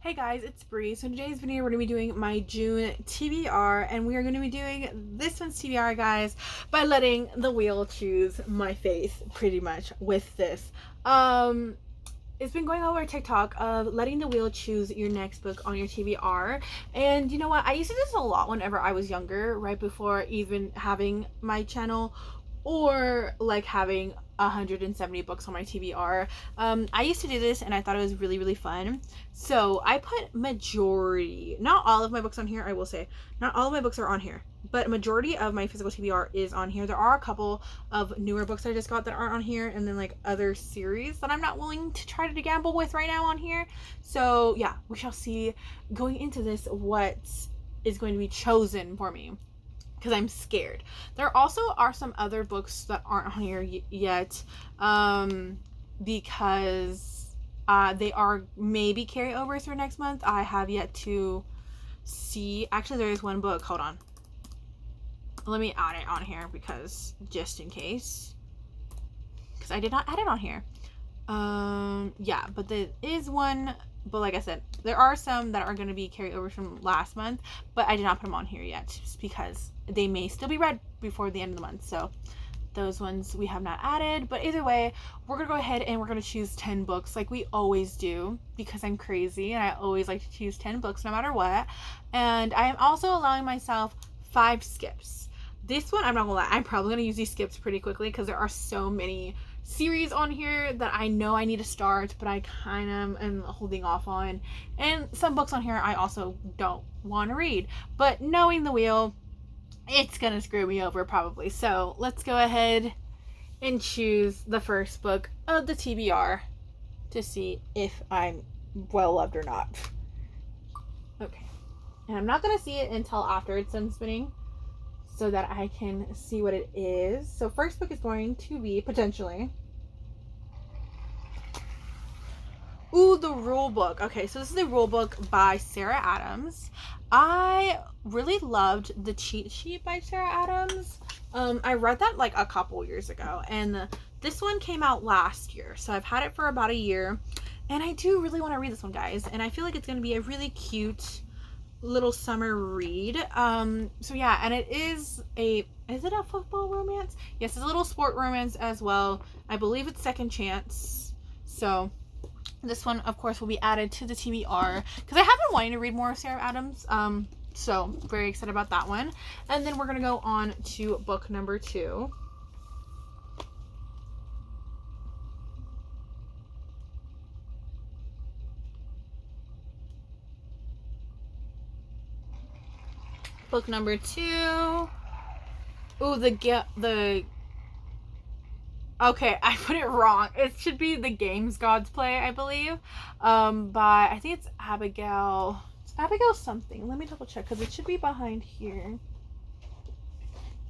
Hey guys, it's Bree. So in today's video we're going to be doing my June TBR, and we are going to be doing this one's TBR, guys, by letting the wheel choose my face pretty much with this. It's been going over TikTok of letting the wheel choose your next book on your TBR. And you know what? I used to do this a lot whenever I was younger, right before even having my channel or like having 170 books on my TBR. I used to do this and I thought it was really, really fun. So I put majority, not all of my books on here, I will say. Not all of my books are on here, but a majority of my physical TBR is on here. There are a couple of newer books I just got that aren't on here, and then like other series that I'm not willing to try to gamble with right now on here. So yeah, we shall see going into this what is going to be chosen for me, because I'm scared. There also are some other books that aren't on here yet, because they are maybe carryovers for next month. I have yet to see. Actually, there is one book. Hold on. Let me add it on here because just in case, because I did not add it on here. Yeah, but there is one. But like I said, there are some that are going to be carryovers from last month, but I did not put them on here yet just because they may still be read before the end of the month. So those ones we have not added. But either way, we're going to go ahead and we're going to choose 10 books like we always do, because I'm crazy and I always like to choose 10 books no matter what. And I am also allowing myself 5 skips. This one, I'm not going to lie, I'm probably going to use these skips pretty quickly because there are so many series on here that I know I need to start, but I kind of am holding off on. And some books on here I also don't want to read. But knowing the wheel, it's going to screw me over probably. So let's go ahead and choose the first book of the TBR to see if I'm well loved or not. Okay. And I'm not going to see it until after it's done spinning, so that I can see what it is. So first book is going to be potentially, ooh, the rule book. Okay, so this is the rule book by Sarah Adams. I really loved the cheat sheet by Sarah Adams. I read that like a couple years ago, and this one came out last year, so I've had it for about a year, and I do really want to read this one, guys, and I feel like it's going to be a really cute little summer read. So yeah, and is it a football romance? Yes, it's a little sport romance as well. I believe it's Second Chance. So this one, of course, will be added to the TBR because I have been wanting to read more of Sarah Adams. So very excited about that one. And then we're gonna go on to book number 2. Book number 2. Ooh, okay, I put it wrong. It should be The Games Gods Play, I believe. By, I think it's Abigail. It's Abigail something. Let me double check because it should be behind here.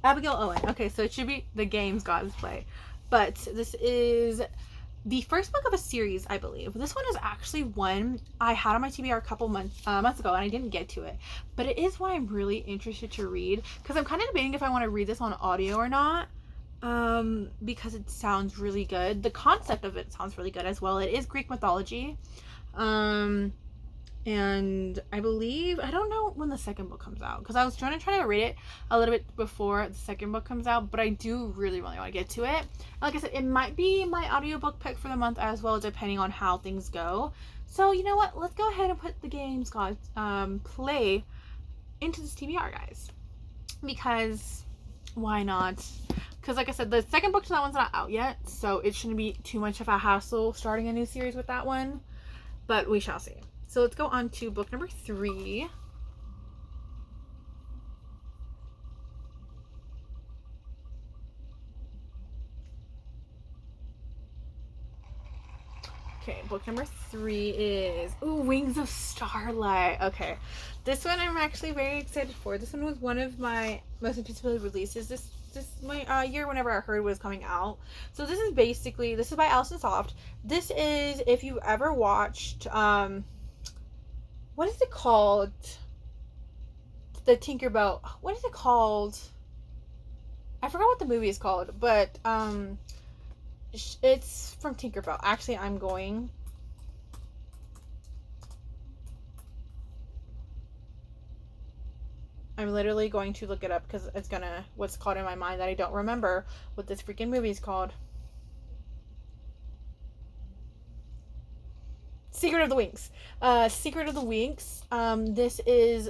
Abigail Owen. Okay, so it should be The Games Gods Play. But this is the first book of a series, I believe. This one is actually one I had on my TBR a couple months ago, and I didn't get to it. But it is one I'm really interested to read because I'm kind of debating if I want to read this on audio or not. Because it sounds really good. The concept of it sounds really good as well. It is Greek mythology. And I believe, I don't know when the second book comes out, because I was trying to read it a little bit before the second book comes out, but I do really, really want to get to it. Like I said, it might be my audiobook pick for the month as well, depending on how things go. So you know what? Let's go ahead and put The Games Gods Play into this TBR, guys. Because why not? Because like I said, the second book to that one's not out yet, so it shouldn't be too much of a hassle starting a new series with that one. But we shall see. So let's go on to book number 3. Okay, book number 3 is, ooh, Wings of Starlight. Okay, this one I'm actually very excited for. This one was one of my most anticipated releases this my year whenever I heard it was coming out. So this is by Alison Soft. This is, if you ever watched, what is it called? The Tinkerbell. What is it called? I forgot what the movie is called, but it's from Tinkerbell. Actually, I'm going I'm literally going to look it up because it's gonna, what's called in my mind that I don't remember what this freaking movie is called. Secret of the Winx. Secret of the Winx. This is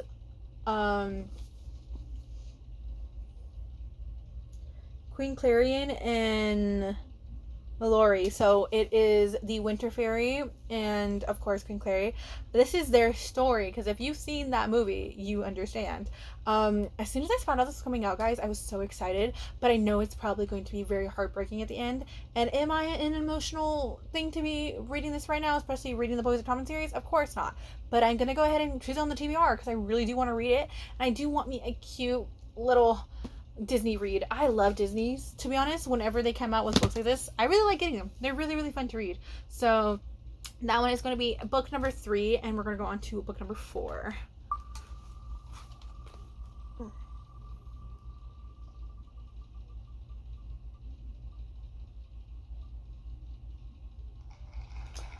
Queen Clarion and Mallory. So it is the Winter Fairy and of course Queen Clary. This is their story because if you've seen that movie, you understand. As soon as I found out this was coming out, guys, I was so excited, but I know it's probably going to be very heartbreaking at the end. And am I an emotional thing to be reading this right now, especially reading the Boys of Tommen series? Of course not. But I'm gonna go ahead and choose on the TBR because I really do want to read it, and I do want me a cute little Disney read. I love Disney's, to be honest. Whenever they come out with books like this, I really like getting them. They're really, really fun to read. So that one is going to be book number 3, and we're going to go on to book number 4.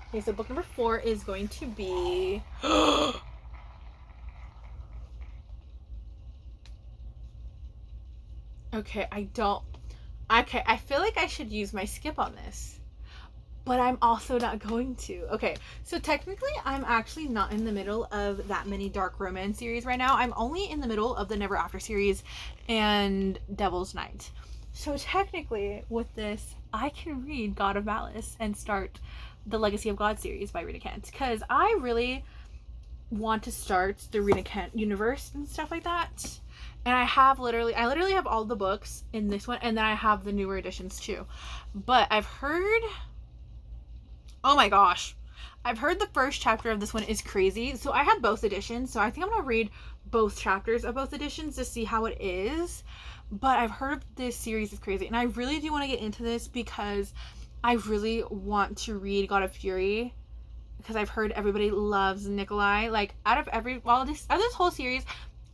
Okay, so book number 4 is going to be okay, I feel like I should use my skip on this, but I'm also not going to. Okay, so technically I'm actually not in the middle of that many dark romance series right now. I'm only in the middle of the Never After series and Devil's Night. So technically with this, I can read God of Malice and start the Legacy of God series by Rita Kent, because I really want to start the Rita Kent universe and stuff like that. And I literally have all the books in this one, and then I have the newer editions too. But I've heard, oh my gosh, I've heard the first chapter of this one is crazy. So I have both editions, so I think I'm gonna read both chapters of both editions to see how it is. But I've heard this series is crazy, and I really do want to get into this because I really want to read God of Fury, because I've heard everybody loves Nikolai. Like, out of this whole series,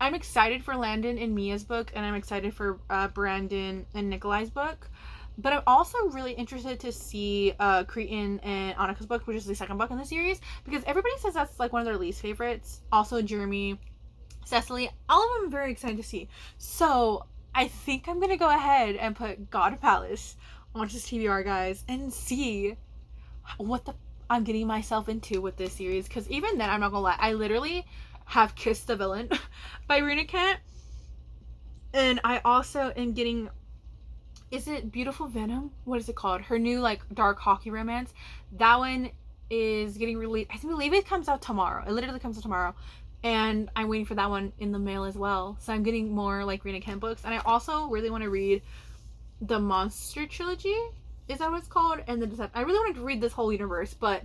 I'm excited for Landon and Mia's book, and I'm excited for Brandon and Nikolai's book. But I'm also really interested to see Cretan and Annika's book, which is the second book in the series, because everybody says that's like one of their least favorites. Also, Jeremy, Cecily, all of them I'm very excited to see. So I think I'm going to go ahead and put God of Palace onto this TBR, guys, and see what I'm getting myself into with this series. Because even then, I'm not going to lie, I literally have Kissed the Villain by Rita Kent. And I also am getting, is it Beautiful Venom? What is it called? Her new like dark hockey romance. That one is getting released. I believe it comes out tomorrow. It literally comes out tomorrow. And I'm waiting for that one in the mail as well. So I'm getting more like Rita Kent books. And I also really want to read the Monster Trilogy. Is that what it's called? And then I really wanted to read this whole universe, but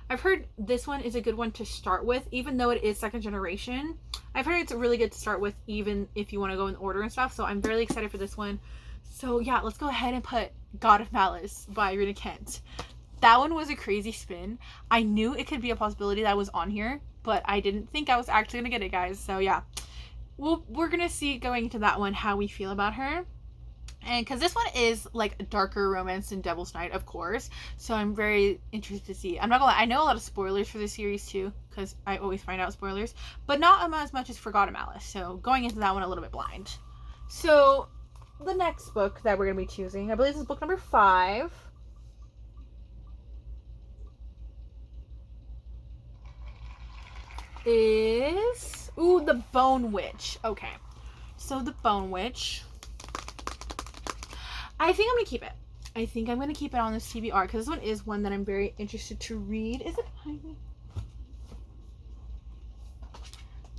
I've heard this one is a good one to start with, even though it is second generation. I've heard it's really good to start with, even if you want to go in order and stuff. So I'm really excited for this one. So yeah, let's go ahead and put God of Malice by Rita Kent. That one was a crazy spin. I knew it could be a possibility that was on here, but I didn't think I was actually going to get it, guys. So yeah, we're going to see going into that one how we feel about her. And because this one is like a darker romance than Devil's Night, of course. So I'm very interested to see. I'm not gonna lie, I know a lot of spoilers for this series too, because I always find out spoilers, but not as much as for God of Malice. So going into that one a little bit blind. So the next book that we're gonna be choosing, I believe this is book number 5. Is the Bone Witch. Okay, so the Bone Witch, I think I'm going to keep it. I think I'm going to keep it on this TBR because this one is one that I'm very interested to read. Is it behind me?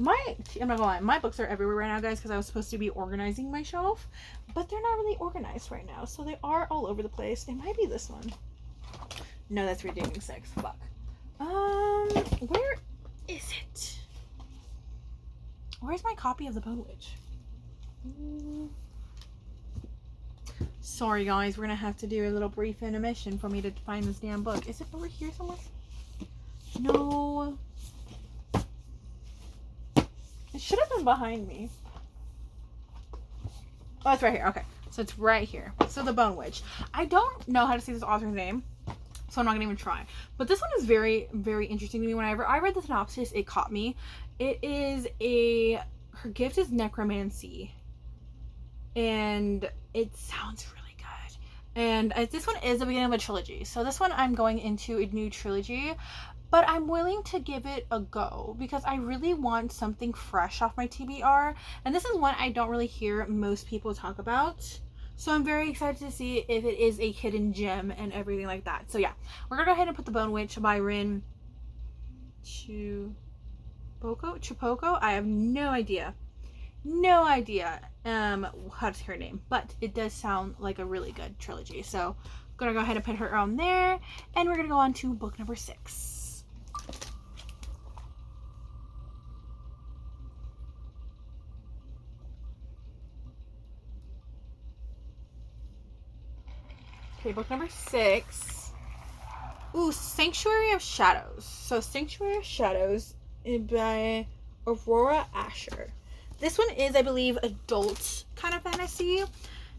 I'm not going to lie. My books are everywhere right now, guys, because I was supposed to be organizing my shelf. But they're not really organized right now. So they are all over the place. It might be this one. No, that's Redeeming 6. Fuck. Where is it? Where's my copy of The Bone Witch? Sorry, guys. We're going to have to do a little brief intermission for me to find this damn book. Is it over here somewhere? No. It should have been behind me. Oh, it's right here. Okay. So it's right here. So The Bone Witch. I don't know how to say this author's name, so I'm not going to even try. But this one is very, very interesting to me. Whenever I read the synopsis, it caught me. It is a her gift is necromancy. And it sounds really good. And this one is the beginning of a trilogy. So this one I'm going into a new trilogy. But I'm willing to give it a go because I really want something fresh off my TBR. And this is one I don't really hear most people talk about. So I'm very excited to see if it is a hidden gem and everything like that. So yeah, we're going to go ahead and put The Bone Witch by Rin Chupoco? I have no idea. No idea how to say her name. But it does sound like a really good trilogy. So I'm going to go ahead and put her on there. And we're going to go on to book number 6. Okay, book number 6. Ooh, Sanctuary of Shadows. So Sanctuary of Shadows by Aurora Asher. This one is, I believe, adult kind of fantasy.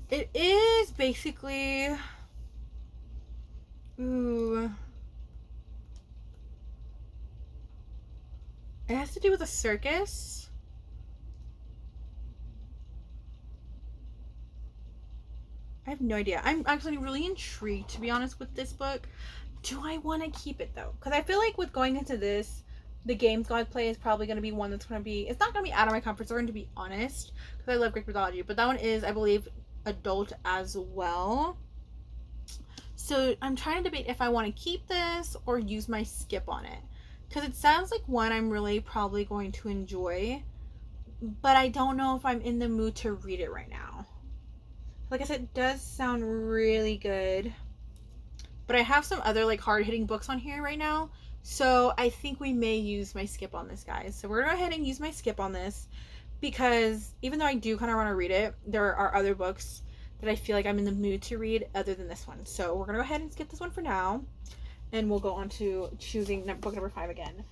It is basically... Ooh. It has to do with a circus. I have no idea. I'm actually really intrigued, to be honest, with this book. Do I want to keep it, though? Because I feel like with going into this, the games God play is probably going to be one that's going to be... It's not going to be out of my comfort zone, to be honest. Because I love Greek mythology. But that one is, I believe, adult as well. So I'm trying to debate if I want to keep this or use my skip on it. Because it sounds like one I'm really probably going to enjoy. But I don't know if I'm in the mood to read it right now. Like I said, it does sound really good. But I have some other like hard-hitting books on here right now. So I think we may use my skip on this, guys. So we're going to go ahead and use my skip on this. Because even though I do kind of want to read it, there are other books that I feel like I'm in the mood to read other than this one. So we're going to go ahead and skip this one for now. And we'll go on to choosing book number 5 again.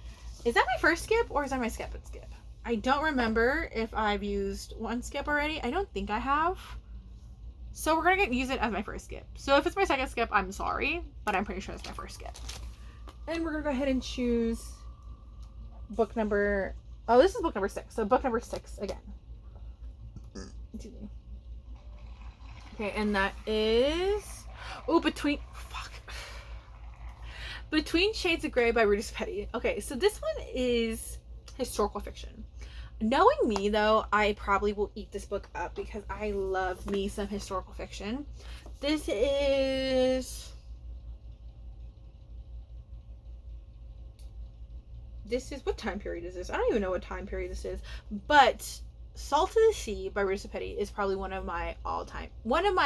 Is that my first skip or is that my skip and skip? I don't remember if I've used one skip already. I don't think I have. So we're going to use it as my first skip. So if it's my second skip, I'm sorry. But I'm pretty sure it's my first skip. And we're going to go ahead and choose book number... Oh, this is book number 6. So book number 6 again. Okay, and that is... Oh, Between Shades of Grey by Rita Petty. Okay, so this one is historical fiction. Knowing me, though, I probably will eat this book up because I love me some historical fiction. This is... What time period is this? I don't even know what time period this is. But Salt of the Sea by Rita Petty is probably one of my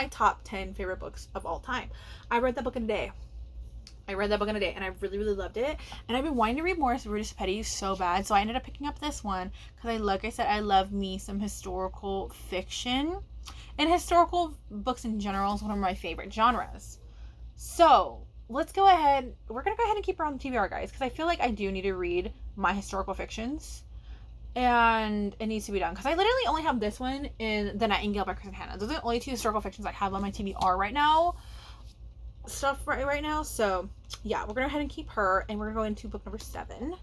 top 10 favorite books of all time. I read that book in a day. And I really, really loved it. And I've been wanting to read more of Rita Petty so bad. So I ended up picking up this one because like I said, I love me some historical fiction. And historical books in general is one of my favorite genres. So let's go ahead. We're going to go ahead and keep her on the TBR, guys. Because I feel like I do need to read my historical fictions. And it needs to be done. Because I literally only have this one and The Nightingale by Kristen Hanna. Those are the only 2 historical fictions I have on my TBR right now. Right now. So yeah, we're gonna go ahead and keep her, and we're gonna go into book number 7.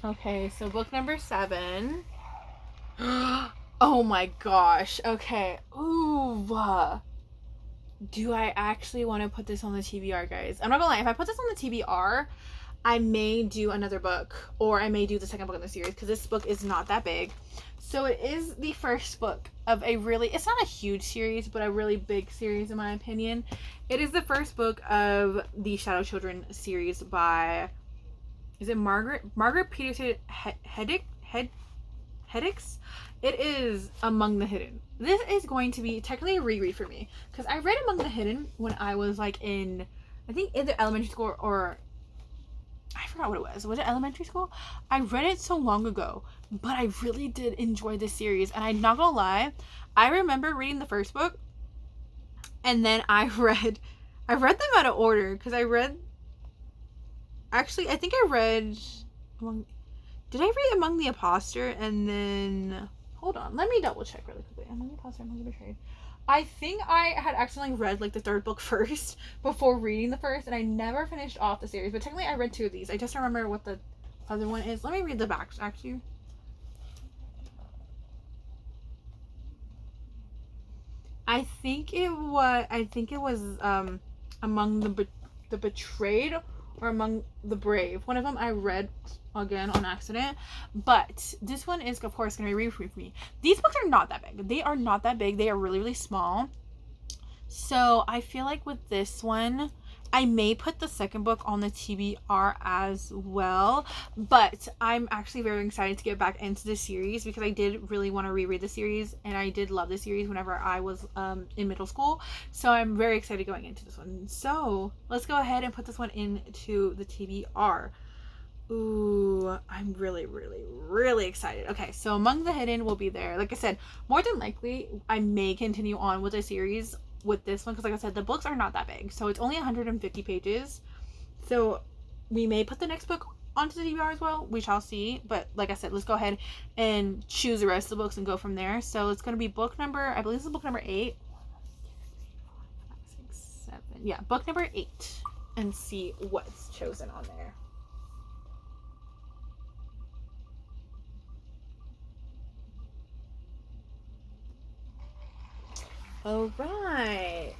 Okay, so book number 7. Oh my gosh. Okay. Ooh. Do I actually want to put this on the TBR, guys? I'm not gonna lie, if I put this on the TBR, I may do another book, or I may do the second book in the series, because this book is not that big. So it is the first book of a really, it's not a huge series, but a really big series in my opinion. It is the first book of the Shadow Children series by, is it Margaret Peterson Hedix? It is Among the Hidden. This is going to be technically a reread for me, because I read Among the Hidden when I was like in, I think either elementary school or I forgot what it was. Was it elementary school? I read it so long ago, but I really did enjoy this series. And I'm not gonna lie, I remember reading the first book, and then I read them out of order because I think I read did I read Among the Imposter and then hold on, let me double check really quickly. Among the Imposter, Among the Betrayed. I think I had accidentally read like the third book first before reading the first, and I never finished off the series. But technically, I read two of these. I just don't remember what the other one is. Let me read the back actually. I think it was among the betrayed or among the brave. One of them I read again on accident, but this one is of course going to be read with me. These books are not that big. They are not that big. They are really really small. So I feel like with this one, I may put the second book on the TBR as well, but I'm actually very excited to get back into the series because I did really want to reread the series, and I did love the series whenever I was in middle school. So I'm very excited going into this one. So let's go ahead and put this one into the TBR. Ooh, I'm really, really, really excited. Okay, so Among the Hidden will be there. Like I said, more than likely, I may continue on with the series with this one because, like I said, the books are not that big. So it's only 150 pages. So we may put the next book onto the TBR as well. We shall see. But like I said, let's go ahead and choose the rest of the books and go from there. So it's going to be book number, I believe this is book number 8. 5, 6, 7. Yeah, book number 8. And see what's chosen on there. All right.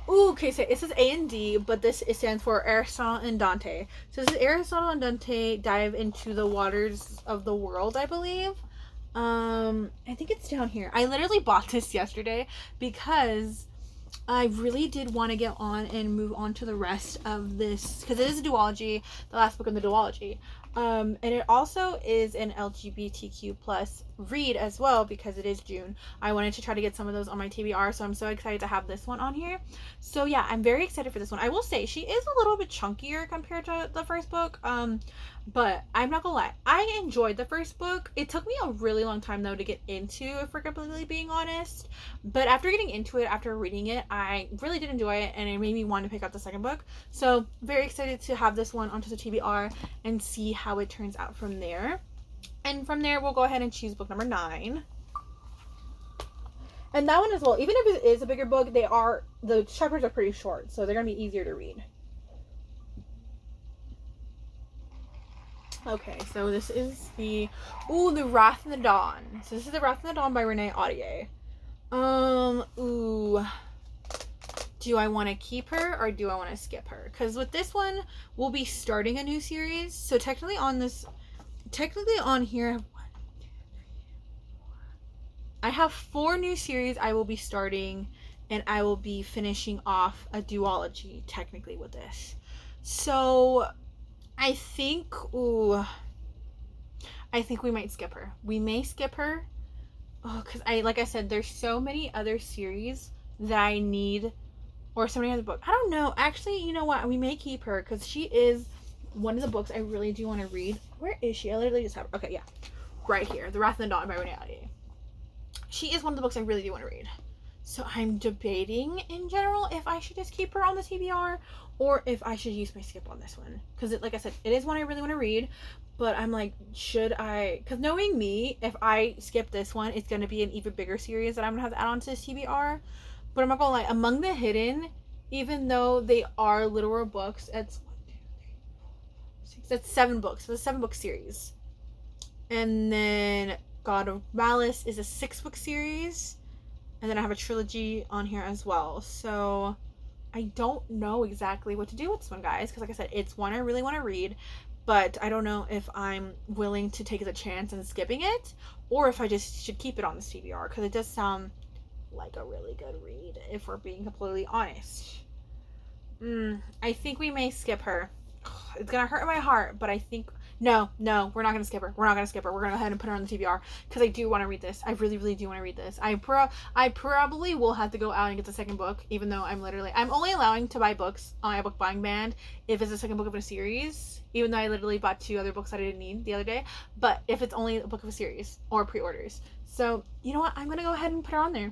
Ooh, okay, so it says A and D, but it stands for Aristotle and Dante. So this is Aristotle and Dante dive into the waters of the world, I believe. I think it's down here. I literally bought this yesterday because I really did want to get on and move on to the rest of this because it is a duology, the last book in the duology. And it also is an LGBTQ plus read as well because it is June. I wanted to try to get some of those on my TBR, so I'm so excited to have this one on here. So yeah, I'm very excited for this one. I will say she is a little bit chunkier compared to the first book. But I'm not gonna lie, I enjoyed the first book. It took me a really long time though to get into, if we're completely being honest. But after getting into it, after reading it, I really did enjoy it, and it made me want to pick up the second book. So very excited to have this one onto the TBR and see how it turns out from there. And from there, we'll go ahead and choose book number 9. And that one as well, even if it is a bigger book, the chapters are pretty short, so they're gonna be easier to read. Okay, so this is the Wrath in the Dawn. So this is the Wrath in the Dawn by Renee Audier. Do I want to keep her or do I want to skip her? Because with this one, we'll be starting a new series. So technically on here, I have 4 new series I will be starting, and I will be finishing off a duology technically with this. So I think we might skip her. We may skip her. Oh, because like I said, there's so many other series that I need, or so many other books. I don't know. Actually, you know what? We may keep her because she is one of the books I really do want to read. Where is she? I literally just have her. Okay, yeah. Right here. The Wrath of the Dawn by Renee Audier. She is one of the books I really do want to read. So I'm debating in general if I should just keep her on the TBR or if I should use my skip on this one. Because like I said, it is one I really want to read. But I'm like, should I? Because knowing me, if I skip this one, it's going to be an even bigger series that I'm going to have to add on to this TBR. But I'm not going to lie, Among the Hidden, even though they are literal books, it's 7 books. So it's a 7-book series. And then God of Malice is a 6-book series. And then I have a trilogy on here as well. So I don't know exactly what to do with this one, guys. Because like I said, it's one I really want to read. But I don't know if I'm willing to take the chance and skipping it. Or if I just should keep it on this TBR. Because it does sound like a really good read, if we're being completely honest. I think we may skip her. It's going to hurt my heart. But I think... No, we're not going to skip her. We're going to go ahead and put her on the TBR because I do want to read this. I really, really do want to read this. I probably will have to go out and get the second book, even though I'm only allowing to buy books on my book buying band if it's the second book of a series, even though I literally bought 2 other books that I didn't need the other day, but if it's only a book of a series or pre-orders. So, you know what? I'm going to go ahead and put her on there.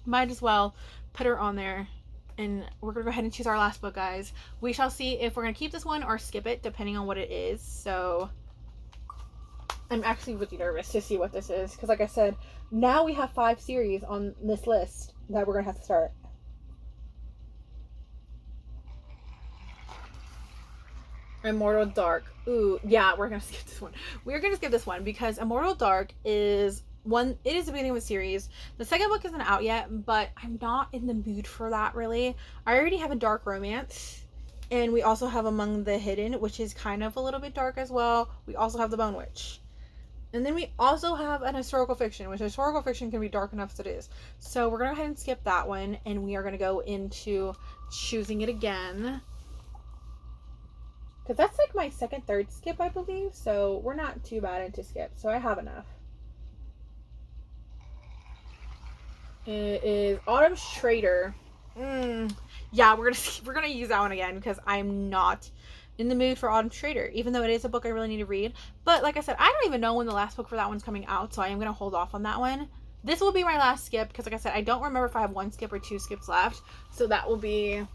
Might as well put her on there. And we're going to go ahead and choose our last book, guys. We shall see if we're going to keep this one or skip it, depending on what it is. So, I'm actually really nervous to see what this is. Because like I said, now we have 5 series on this list. that we're going to have to start. Immortal Dark. Ooh, yeah, we're going to skip this one. We're going to skip this one because Immortal Dark is one, it is the beginning of a series. The second book isn't out yet, but I'm not in the mood for that really. I already have a dark romance, and we also have Among the Hidden, which is kind of a little bit dark as well. We also have The Bone Witch. And then we also have an historical fiction, which historical fiction can be dark enough as it is. So we're going to go ahead and skip that one, and we are going to go into Choosing It Again. Because that's like my second, third skip, I believe. So we're not too bad into skip. So I have enough. It is Autumn's Trader. Yeah, we're gonna use that one again because I'm not in the mood for Autumn's Trader, even though it is a book I really need to read. But like I said, I don't even know when the last book for that one's coming out, so I am gonna hold off on that one. This will be my last skip because, like I said, I don't remember if I have one skip or two skips left. So that will be.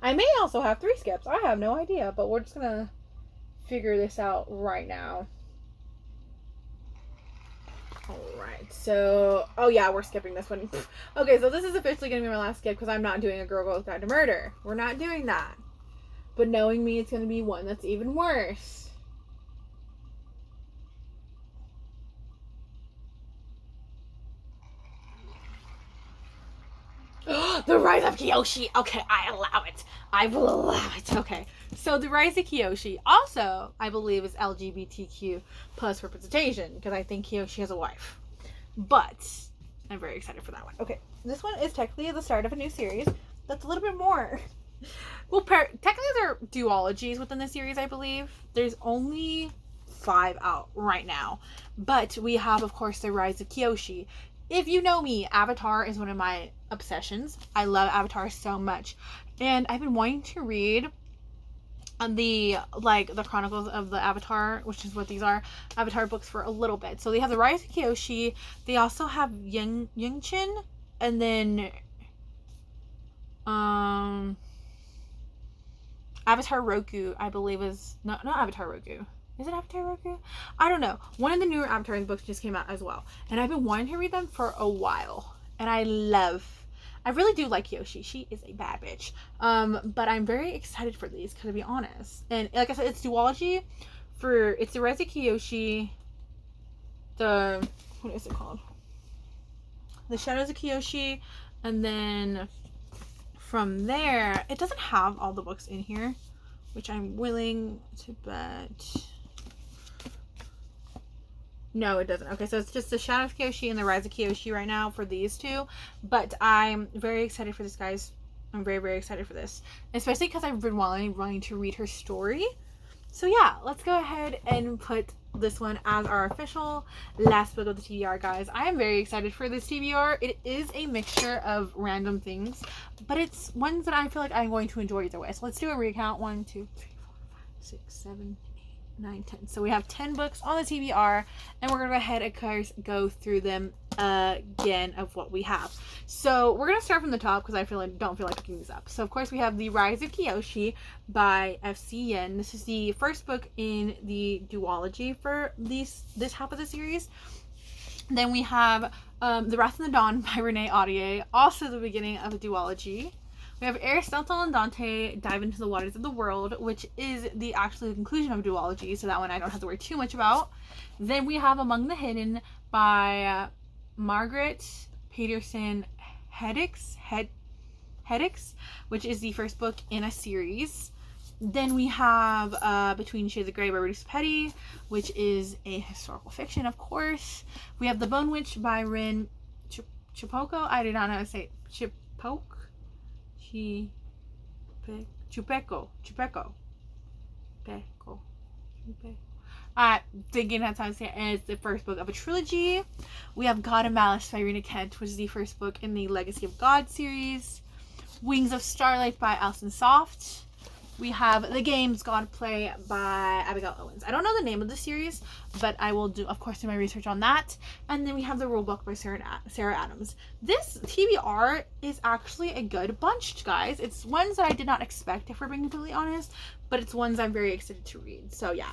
I may also have 3 skips. I have no idea, but we're just gonna figure this out right now. Alright, so... Oh yeah, we're skipping this one. Okay, so this is officially going to be my last skip because I'm not doing A Girl's Guide to Murder. We're not doing that. But knowing me, it's going to be one that's even worse. The Rise of Kiyoshi! Okay, I allow it. I will allow it. Okay, so The Rise of Kiyoshi also, I believe, is LGBTQ plus representation because I think Kiyoshi has a wife. But I'm very excited for that one. Okay, this one is technically the start of a new series that's a little bit more. Well, technically there are duologies within the series, I believe. There's only 5 out right now. But we have, of course, The Rise of Kiyoshi. If you know me, Avatar is one of my obsessions. I love Avatar so much. And I've been wanting to read the Chronicles of the Avatar, which is what these are, Avatar books, for a little bit. So they have The Rise of Kiyoshi. They also have Yingqin, and then Avatar Roku, I believe is not Avatar Roku. Is it Avatar Roku? I don't know. One of the newer Avatar books just came out as well, and I've been wanting to read them for a while. And I really do like Kiyoshi. She is a bad bitch. But I'm very excited for these, to be honest. And like I said, it's duology. It's The Rise of Kiyoshi. What is it called? The Shadows of Kiyoshi, and then from there, it doesn't have all the books in here, which I'm willing to bet. No, it doesn't. Okay, so it's just The Shadow of Kiyoshi and The Rise of Kiyoshi right now for these 2. But I'm very excited for this, guys. I'm very, very excited for this. Especially because I've been wanting to read her story. So yeah, let's go ahead and put this one as our official last book of the TBR, guys. I am very excited for this TBR. It is a mixture of random things, but it's ones that I feel like I'm going to enjoy either way. So let's do a recount. 1, 2, 3, 4, 5, 6, 7, 8, 9, 10. So we have 10 books on the TBR, and we're going to go ahead and, of course, go through them again of what we have. So we're going to start from the top because I don't feel like picking these up. So, of course, we have The Rise of Kiyoshi by F.C. Yen. This is the first book in the duology for this half of the series. Then we have The Wrath and the Dawn by Renee Audier, also the beginning of a duology. We have Aristotle and Dante Dive into the Waters of the World, which is the conclusion of duology, so that one I don't have to worry too much about. Then we have Among the Hidden by Margaret Peterson Hedix, which is the first book in a series. Then we have Between Shades of Grey by Bruce Petty, which is a historical fiction, of course. We have The Bone Witch by Rin Chupeco. I do not know how to say it. Chupeco. Thinking that's how I say it. And it's the first book of a trilogy. We have God and Malice by Rena Kent, which is the first book in the Legacy of God series. Wings of Starlight by Alison Soft. We have The Games God Play by Abigail Owens. I don't know the name of the series, but I will do, of course, do my research on that. And then we have the rule book by Sarah Adams. This TBR is actually a good bunch, guys. It's ones that I did not expect, if we're being completely honest, but it's ones I'm very excited to read. So yeah,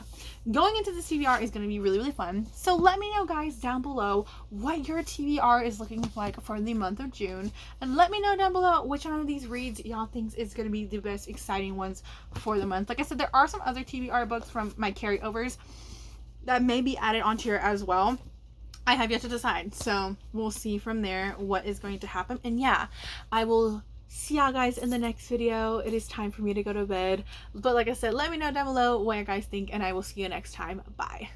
going into this TBR is going to be really, really fun. So let me know, guys, down below what your TBR is looking like for the month of June, and let me know down below which one of these reads y'all thinks is going to be the best exciting ones for the month. Like I said, there are some other TBR books from my carryovers that may be added onto here as well. I have yet to decide, so we'll see from there what is going to happen. And yeah, I will see y'all guys in the next video. It is time for me to go to bed, but like I said, let me know down below what you guys think, and I will see you next time. Bye.